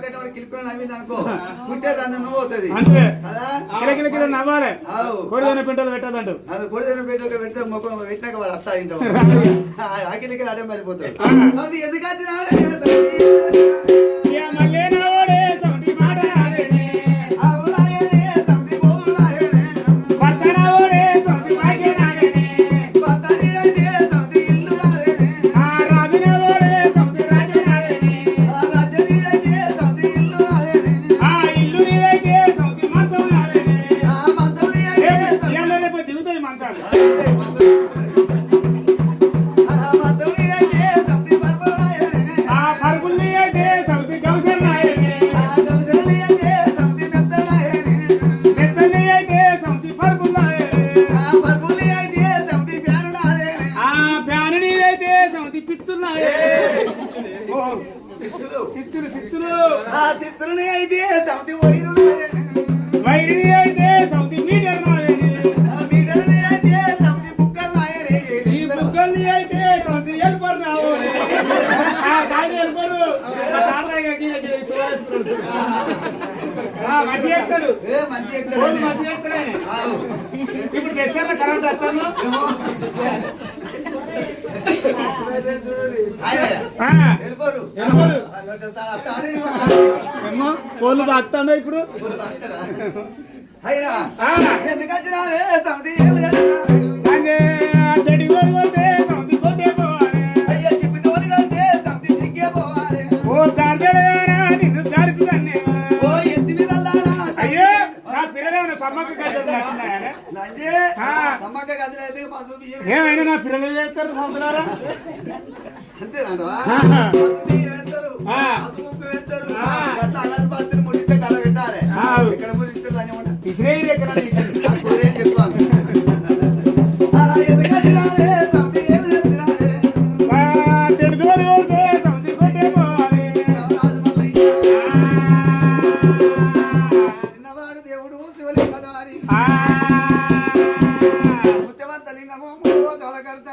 నాకైతే వాడు కిలుకుని నవ్వింది అనుకో పుట్టే రంధం పోతుంది అంతే కదా కిలకిల నవ్వాలి కోడిదైన పింటలు పెట్టదంట అది కోడిదైన పింటలు పెడితే ముఖం పెట్టినాక వాడు వస్తా ఇంటో ఆకిలికి అడే మారిపోతాడు అది ఎందుకంటే సిత్తులని అయితే సమితి వైరిని అయితే సమితి మీటర్ని అయితే సమితి బుక్కలు నాయనే ఈ బుక్కల్ని అయితే సమితి హెల్పర్ రావు మంచి ఇప్పుడు టెస్టర్ల కరెంట్ వస్తాను ఏమో కోళ్ళు బాగుతాడు ఇప్పుడు అయినా ఎందుకు సమితి ఏమైనా నా పిల్లలు చేస్తారు సంవత్సరాలు అంతేనంటవా ముడితే కళ పెట్టాలి ఇక్కడ చిన్నవాడు దేవుడు శివలింగ గారి ముత్యవంతలింగము మూడవ కలకర్త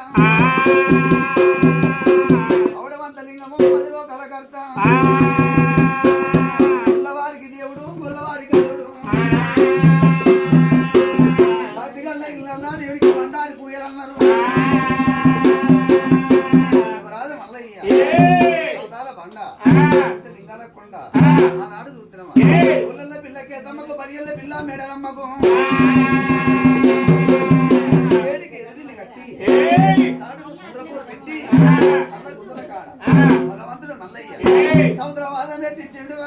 ఔడవంతలింగము 10వ కలకర్త గుల్లవారికి దేవుడు గుల్లవారికి దేవుడు పత్తిగల్ల ఇళ్ళన్నా దేవుడికి బండారి పూయలన్నారు రాజు మల్లయ్య అవతార బండ లింగాల కొండ ఆనాడు చూసినమా ఊళ్ళల్లో పిల్లకే తమ్మకు బలియల్ల పిల్ల మేడలమ్మకు భగవంతుడు మల్లయ్య సముద్రవాదం పెట్టించిండు.